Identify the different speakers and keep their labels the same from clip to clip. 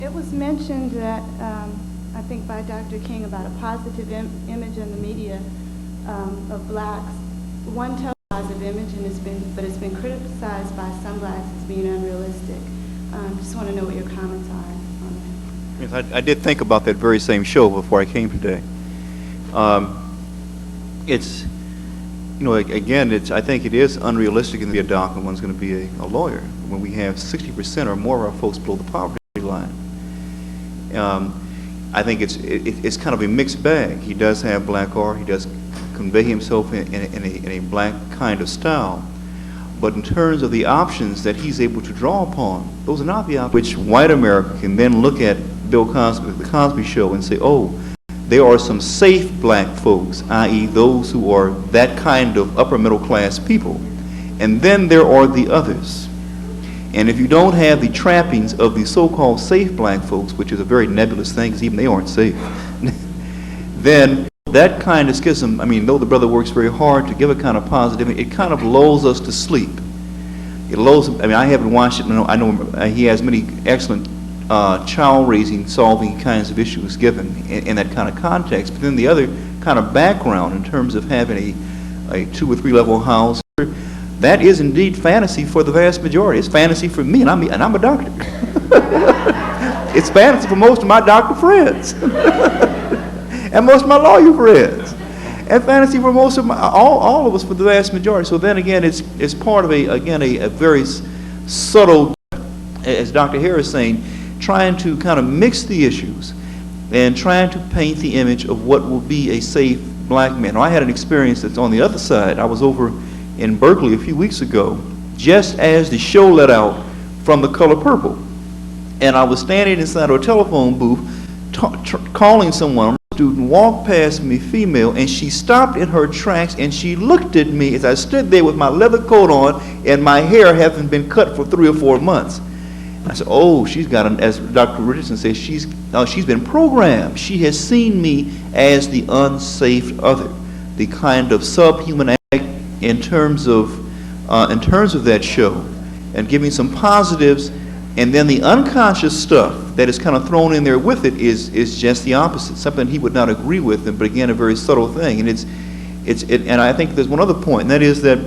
Speaker 1: It was mentioned that, I think by Dr. King, about a positive image in the media of blacks. One tells a positive image, and it's been criticized by some blacks as being unrealistic. Just want to know what your comments are on that.
Speaker 2: Yes, I did think about that very same show before I came today. It's, you know, again, I think it is unrealistic to be a doctor and one's going to be a lawyer when we have 60% or more of our folks below the poverty line. I think it's kind of a mixed bag. He does have black art. He does convey himself in a black kind of style. But in terms of the options that he's able to draw upon, those are not the options which white America can then look at Bill Cosby, the Cosby Show, and say, oh, there are some safe black folks, i.e. those who are that kind of upper middle class people. And then there are the others. And if you don't have the trappings of the so-called safe black folks, which is a very nebulous thing, because even they aren't safe, then that kind of schism, I mean, though the brother works very hard to give a kind of positive, it kind of lulls us to sleep. It lulls, I mean, I haven't watched it, I know he has many excellent child-raising, solving kinds of issues given in that kind of context, but then the other kind of background in terms of having a 2 or 3 level house, that is indeed fantasy for the vast majority. It's fantasy for me, and I'm a doctor. It's fantasy for most of my doctor friends. And most of my lawyer friends. And fantasy for most of all of us for the vast majority. So then again, it's part of a very subtle, as Dr. Harris is saying, trying to kind of mix the issues and trying to paint the image of what will be a safe black man. Now, I had an experience that's on the other side. I was over in Berkeley a few weeks ago, just as the show let out from The Color Purple. And I was standing inside a telephone booth calling someone. A student walked past me, female, and she stopped in her tracks and she looked at me as I stood there with my leather coat on and my hair having been cut for 3 or 4 months. I said, oh, she's got, as Dr. Richardson says, she's been programmed. She has seen me as the unsafe other, the kind of subhuman act in terms of that show, and giving some positives, and then the unconscious stuff that is kind of thrown in there with it is just the opposite, something he would not agree with, but again, a very subtle thing. And and I think there's one other point, and that is that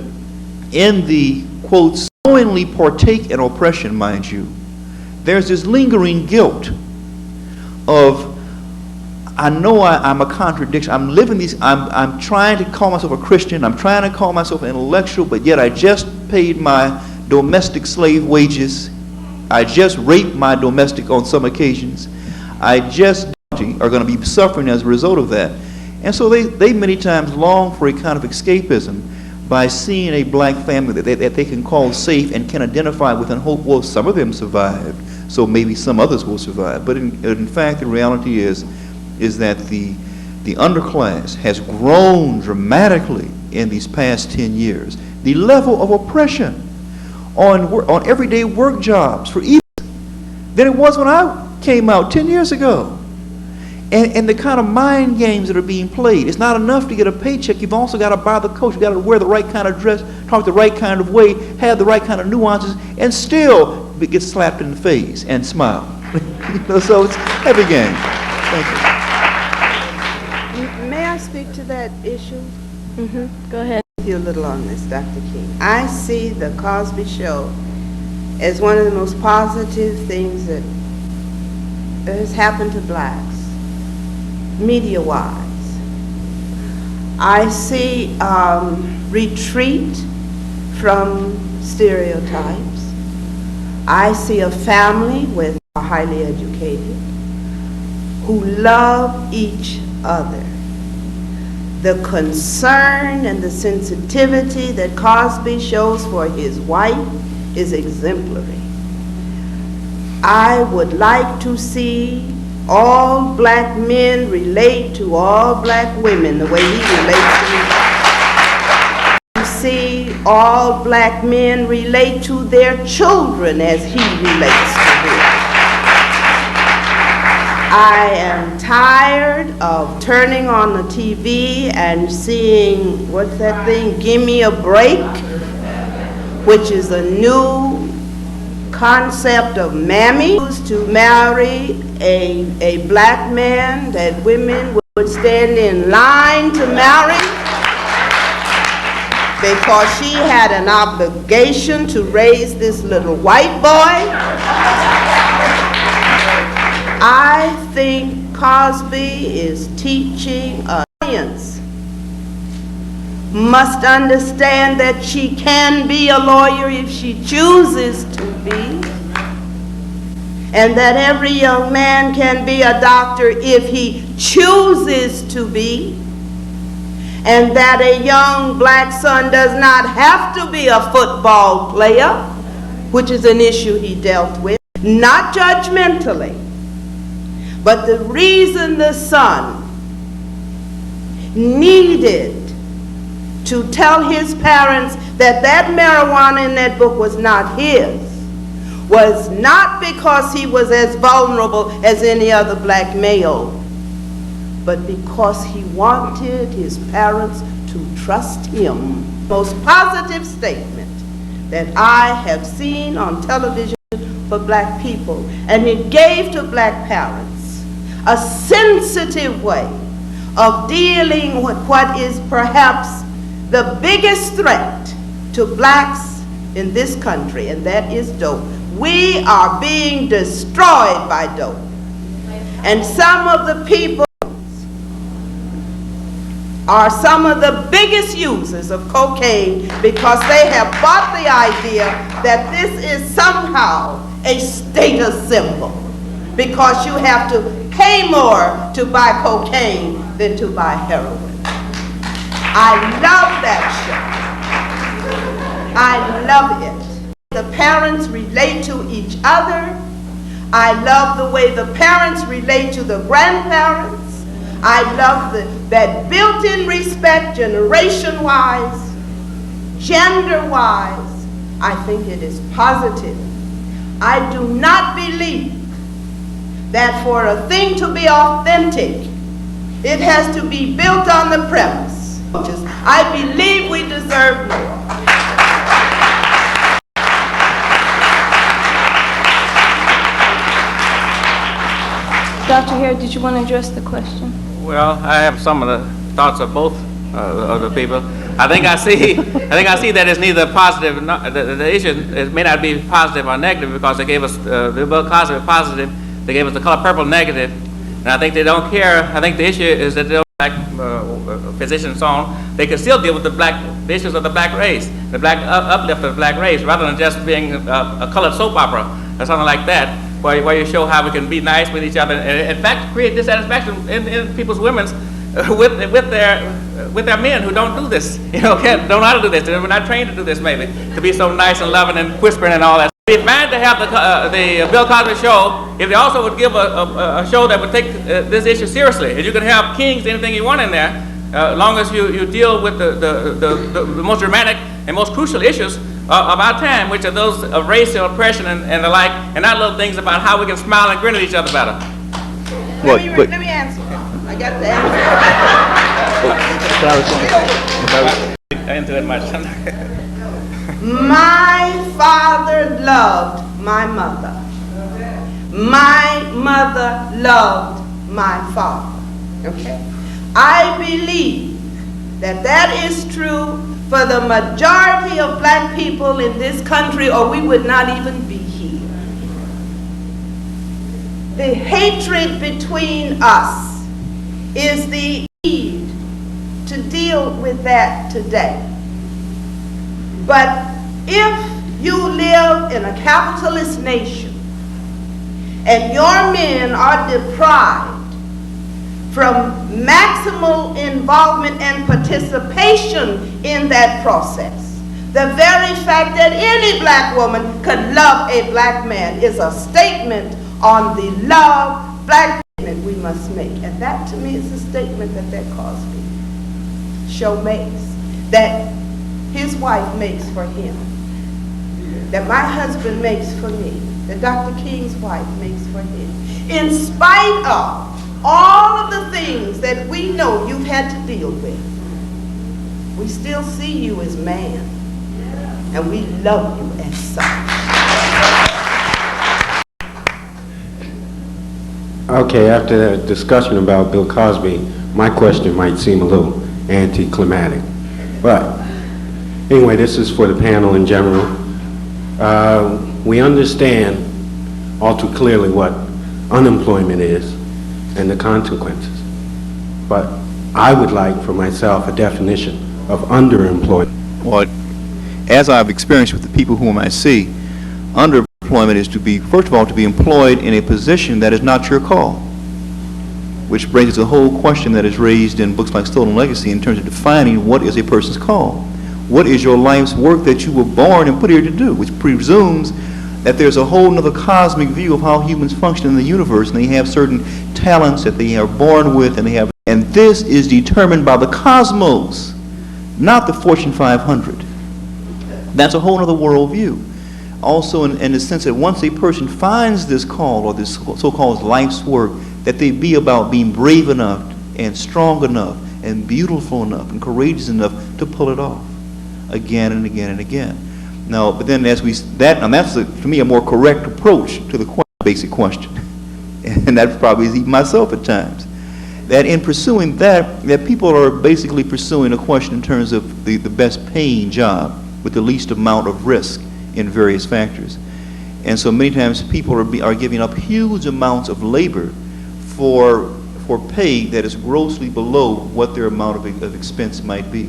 Speaker 2: in the, quote, knowingly partake in oppression, mind you, there's this lingering guilt of, I know I'm a contradiction. I'm living these, I'm trying to call myself a Christian. I'm trying to call myself an intellectual, but yet I just paid my domestic slave wages. I just raped my domestic on some occasions. I just are going to be suffering as a result of that. And so they many times long for a kind of escapism by seeing a black family that they can call safe and can identify with and hope, well, some of them survived, so maybe some others will survive. But in fact, the reality is that the underclass has grown dramatically in these past 10 years. The level of oppression on everyday work jobs for even than it was when I came out 10 years ago. And the kind of mind games that are being played. It's not enough to get a paycheck. You've also got to buy the coat. You've got to wear the right kind of dress, talk the right kind of way, have the right kind of nuances, and still get slapped in the face and smile. So it's a heavy game. Thank you.
Speaker 3: May I speak to that issue?
Speaker 1: Go ahead.
Speaker 3: You a little on this, Dr. King. I see the Cosby Show as one of the most positive things that has happened to blacks, media-wise. I see retreat from stereotypes. I see a family with highly educated who love each other. The concern and the sensitivity that Cosby shows for his wife is exemplary. I would like to see all black men relate to all black women the way he relates to me. To see all black men relate to their children as he relates to them. I am tired of turning on the TV and seeing, what's that thing, Give Me a Break, which is a new concept of mammy to marry a black man that women would stand in line to marry because she had an obligation to raise this little white boy. I think Cosby is teaching a science. Must understand that she can be a lawyer if she chooses to be, and that every young man can be a doctor if he chooses to be, and that a young black son does not have to be a football player, which is an issue he dealt with, not judgmentally, but the reason the son needed to tell his parents that that marijuana in that book was not his was not because he was as vulnerable as any other black male, but because he wanted his parents to trust him. Most positive statement that I have seen on television for black people, and it gave to black parents a sensitive way of dealing with what is perhaps the biggest threat to blacks in this country, and that is dope. We are being destroyed by dope. And some of the people are some of the biggest users of cocaine because they have bought the idea that this is somehow a status symbol, because you have to pay more to buy cocaine than to buy heroin. I love that show. I love it. The parents relate to each other. I love the way the parents relate to the grandparents. I love that built-in respect, generation-wise, gender-wise. I think it is positive. I do not believe that for a thing to be authentic, it has to be built on the premise. I believe we deserve more.
Speaker 1: Dr. Hare, did you want to address the question?
Speaker 4: Well, I have some of the thoughts of both of the people. I think I see that it's neither positive. The issue it may not be positive or negative because they gave us the Bill Cosby positive. They gave us the color purple negative, and I think they don't care. I think the issue is that they don't black physicians and so on. They can still deal with the issues of the black race, the black uplift of the black race, rather than just being a colored soap opera or something like that, where you show how we can be nice with each other, and in fact create dissatisfaction in people's women's with their men who don't do this, don't know how to do this. They're not trained to do this, maybe, to be so nice and loving and whispering and all that. It'd be fine to have the Bill Cosby show if they also would give a show that would take this issue seriously. And you can have kings, anything you want in there, as long as you deal with the most dramatic and most crucial issues of our time, which are those of racial oppression and the like, and not little things about how we can smile and grin at each other better.
Speaker 3: Let me answer. I got the answer.
Speaker 4: Into it much.
Speaker 3: My father loved my mother. My mother loved my father. Okay? I believe that is true for the majority of black people in this country, or we would not even be here. The hatred between us is the need to deal with that today. But if you live in a capitalist nation and your men are deprived from maximal involvement and participation in that process, the very fact that any black woman could love a black man is a statement on the love black men we must make. And that to me is a statement that Cosby show makes, that his wife makes for him, that my husband makes for me, that Dr. King's wife makes for him. In spite of all of the things that we know you've had to deal with, we still see you as man, and we love you as such.
Speaker 5: Okay, after that discussion about Bill Cosby, my question might seem a little anticlimactic. But anyway, this is for the panel in general. We understand all too clearly what unemployment is and the consequences. But I would like for myself a definition of underemployment.
Speaker 2: Well, as I've experienced with the people whom I see, underemployment is to be, first of all, to be employed in a position that is not your call, which brings the whole question that is raised in books like Stolen Legacy in terms of defining what is a person's call. What is your life's work that you were born and put here to do, which presumes that there's a whole other cosmic view of how humans function in the universe, and they have certain talents that they are born with, and this is determined by the cosmos, not the Fortune 500. That's a whole other worldview. Also in the sense that once a person finds this call or this so-called life's work, that they be about being brave enough and strong enough and beautiful enough and courageous enough to pull it off again and again and again. Now, but then as that's to me a more correct approach to the basic question, and that probably is even myself at times. That in pursuing that people are basically pursuing a question in terms of the best paying job with the least amount of risk in various factors. And so many times people are giving up huge amounts of labor for pay that is grossly below what their amount of expense might be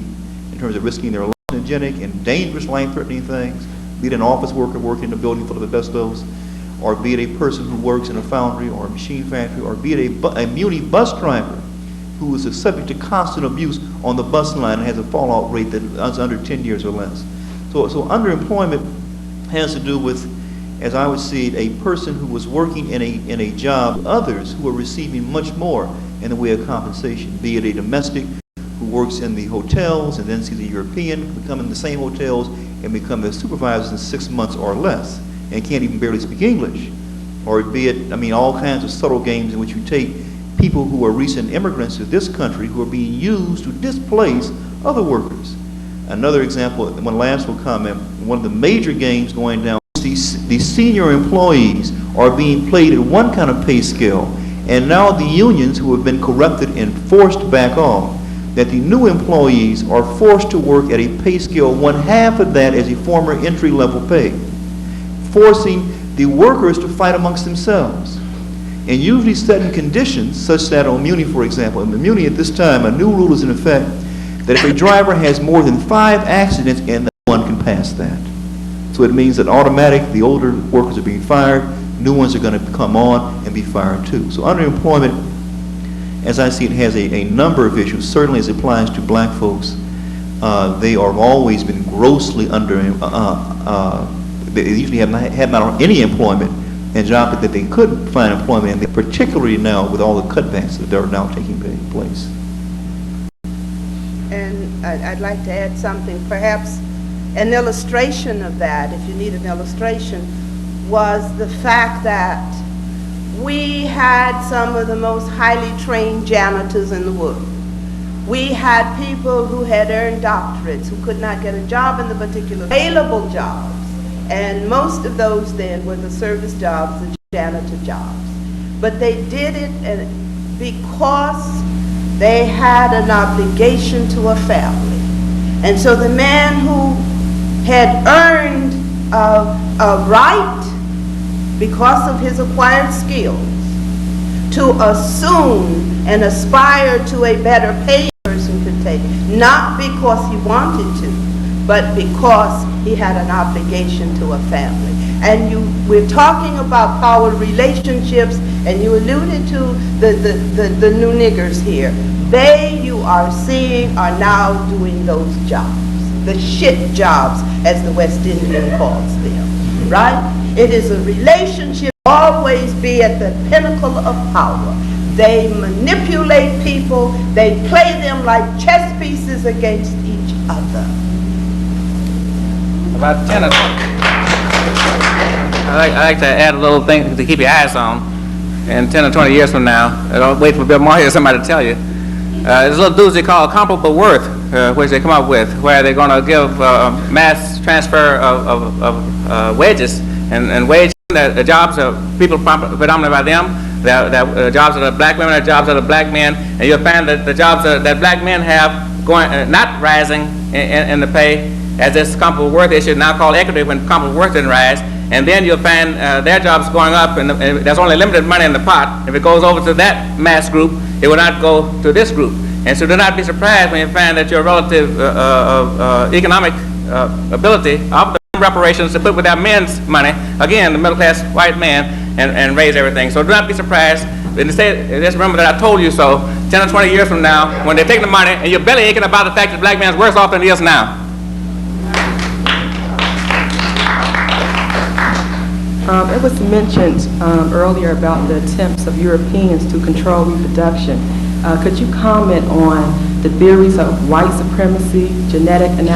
Speaker 2: in terms of risking their hallucinogenic and dangerous life-threatening things, be it an office worker working in a building full of asbestos, or be it a person who works in a foundry or a machine factory, or be it a muni bus driver who is subject to constant abuse on the bus line and has a fallout rate that is under 10 years or less. So underemployment has to do with, as I would see it, a person who was working in a job, others who are receiving much more in the way of compensation, be it a domestic who works in the hotels and then sees a European become in the same hotels and become their supervisors in 6 months or less and can't even barely speak English. Or be it, I mean, all kinds of subtle games in which you take people who are recent immigrants to this country who are being used to displace other workers. Another example, one last will comment, one of the major games going down, these senior employees are being played at one kind of pay scale, and now the unions who have been corrupted and forced to back off, that the new employees are forced to work at a pay scale 1/2 of that as a former entry-level pay, forcing the workers to fight amongst themselves. And usually setting conditions such that on Muni, for example, in the Muni at this time, a new rule is in effect that if a driver has more than 5 accidents, and no one can pass that. So it means that the older workers are being fired, new ones are going to come on and be fired too. So underemployment, as I see it, has a number of issues. Certainly as it applies to black folks, they have always been grossly they usually have not any employment and jobs that they couldn't find employment in, particularly now with all the cutbacks that are now taking place.
Speaker 3: And I'd like to add something. Perhaps an illustration of that, if you need an illustration, was the fact that we had some of the most highly trained janitors in the world. We had people who had earned doctorates who could not get a job in the particular available jobs. And most of those then were the service jobs, the janitor jobs. But they did it because they had an obligation to a family. And so the man who had earned a right because of his acquired skills to assume and aspire to a better pay person could take, not because he wanted to, but because he had an obligation to a family. And we're talking about power relationships, and you alluded to the new niggers here. They, you are seeing, are now doing those jobs, the shit jobs, as the West Indian calls them, right? It is a relationship, always be at the pinnacle of power. They manipulate people, they play them like chess pieces against each other.
Speaker 4: About 10 or I like to add a little thing to keep your eyes on. And 10 or 20 years from now, don't wait for Bill Maher or somebody to tell you. There's a little doozy called comparable worth, which they come up with, where they're going to give mass transfer of wages and wage jobs of people predominantly by them. The jobs of the black women are jobs of the black men, and you'll find that the jobs that black men have going not rising in the pay, as this comparable worth issue now called equity when comparable worth didn't rise. And then you'll find their jobs going up, and there's only limited money in the pot. If it goes over to that mass group, it will not go to this group. And so do not be surprised when you find that your relative economic ability of the reparations to put with that men's money, again, the middle class white man, and raise everything. So do not be surprised. Just remember that I told you so 10 or 20 years from now, when they take the money and you're belly aching about the fact that the black man's worse off than he is now.
Speaker 6: It was mentioned earlier about the attempts of Europeans to control reproduction. Could you comment on the theories of white supremacy, genetic analysis,